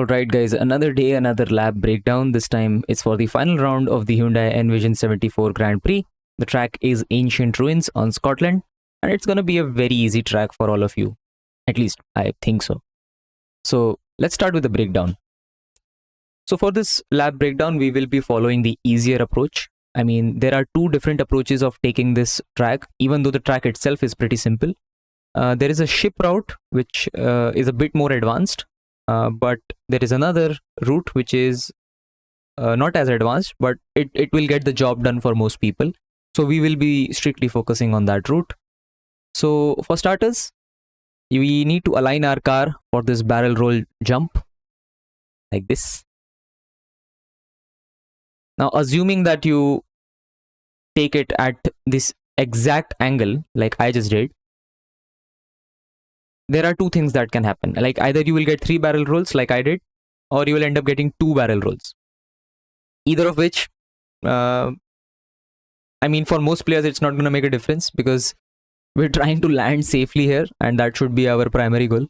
Alright guys, another day, another lab breakdown. This time it's for the final round of the Hyundai Envision 74 Grand Prix. The track is Ancient Ruins on Scotland, and it's gonna be a very easy track for all of you. At least, I think so. So let's start with the breakdown. So for this lab breakdown, we will be following the easier approach. I mean, there are two different approaches of taking this track, even though the track itself is pretty simple. There is a ship route, which is a bit more advanced. But there is another route which is not as advanced, but it will get the job done for most people. So we will be strictly focusing on that route. So for starters, we need to align our car for this barrel roll jump like this. Now, assuming that you take it at this exact angle like I just did, there are two things that can happen. Like either you will get 3 barrel rolls like I did, or you will end up getting 2 barrel rolls. Either of which, I mean, for most players, it's not going to make a difference because we're trying to land safely here, and that should be our primary goal.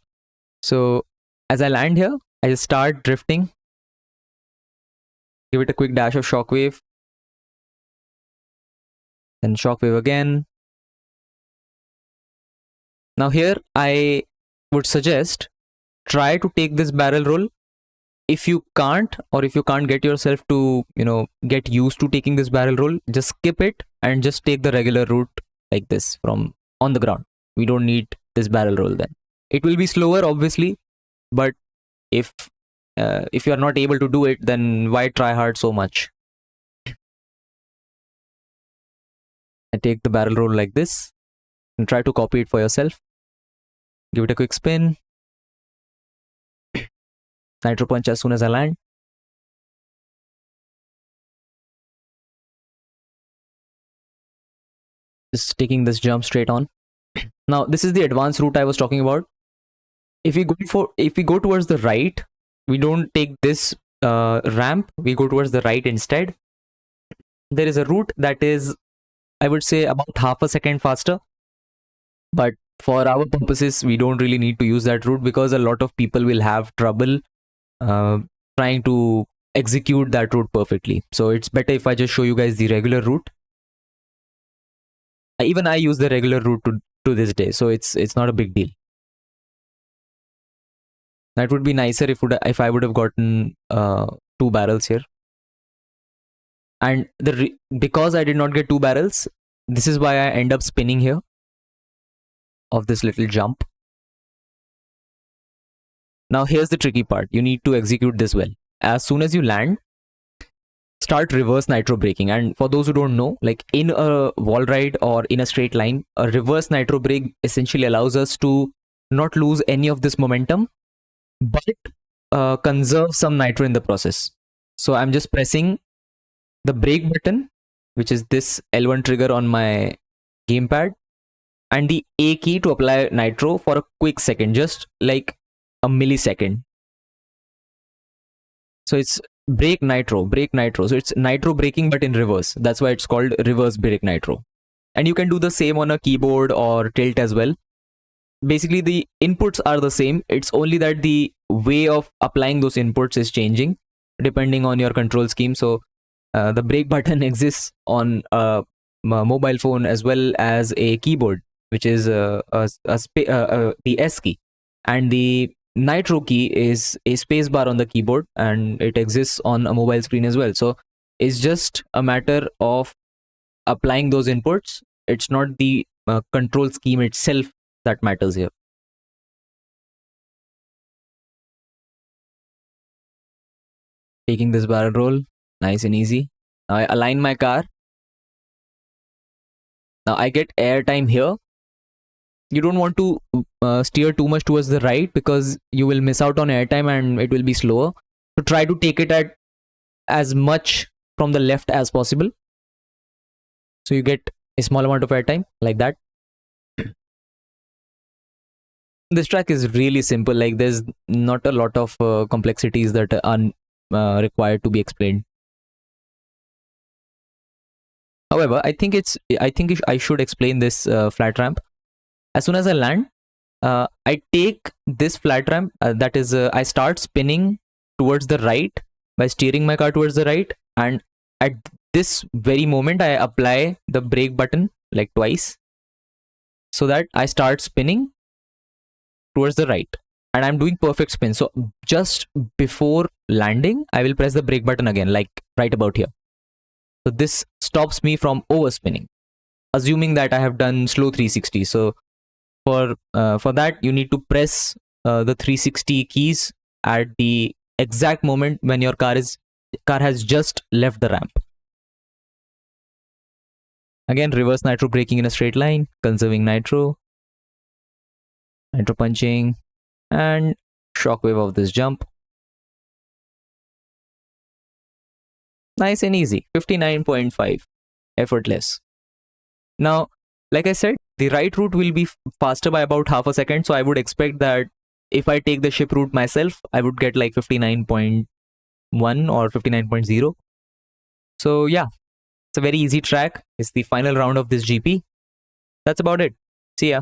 So as I land here, I just start drifting. Give it a quick dash of shockwave. Then shockwave again. Now here, I would suggest try to take this barrel roll. If you can't, or if you can't get yourself to get used to taking this barrel roll, just skip it and just take the regular route like this from on the ground. We don't need this barrel roll then. It will be slower obviously, but if you are not able to do it, then why try hard so much? I take the barrel roll like this and try to copy it for yourself. Give it a quick spin. Nitro punch as soon as I land. Just taking this jump straight on. Now this is the advanced route I was talking about. If we go towards the right, we don't take this ramp. We go towards the right instead. There is a route that is, I would say, about half a second faster, but for our purposes, we don't really need to use that route because a lot of people will have trouble trying to execute that route perfectly. So it's better if I just show you guys the regular route. Even I use the regular route to this day, so it's not a big deal. That would be nicer if I would have gotten 2 barrels here. And because I did not get 2 barrels, this is why I end up spinning here of this little jump. Now here's the tricky part. You need to execute this well. As soon as you land, start reverse nitro braking. And for those who don't know, like in a wall ride or in a straight line, a reverse nitro brake essentially allows us to not lose any of this momentum, but conserve some nitro in the process. So I'm just pressing the brake button, which is this L1 trigger on my gamepad, and the A key to apply nitro for a quick second, just like a millisecond. So it's brake nitro. So it's nitro braking but in reverse. That's why it's called reverse brake nitro. And you can do the same on a keyboard or tilt as well. Basically the inputs are the same. It's only that the way of applying those inputs is changing depending on your control scheme. So the brake button exists on a mobile phone as well as a keyboard, which is the S key, and the nitro key is a space bar on the keyboard, and it exists on a mobile screen as well. So it's just a matter of applying those inputs. It's not the control scheme itself that matters here. Taking this barrel roll, nice and easy. Now I align my car. Now I get airtime here. You don't want to steer too much towards the right because you will miss out on airtime and it will be slower. So try to take it at as much from the left as possible, so you get a small amount of airtime like that. This track is really simple. Like there's not a lot of complexities that are required to be explained. However, I think I should explain this flat ramp. As soon as I land, I take this flat ramp, that is, I start spinning towards the right by steering my car towards the right, and at this very moment I apply the brake button like twice so that I start spinning towards the right, and I'm doing perfect spin. So just before landing I will press the brake button again, like right about here. So this stops me from overspinning, assuming that I have done slow 360. So for that you need to press the 360 keys at the exact moment when your car has just left the ramp. Again, reverse nitro braking in a straight line, conserving nitro punching, and shockwave of this jump. Nice and easy. 59.5, effortless. Now, like I said, the right route will be faster by about half a second, so I would expect that if I take the ship route myself, I would get like 59.1 or 59.0. So yeah, it's a very easy track. It's the final round of this GP. That's about it. See ya.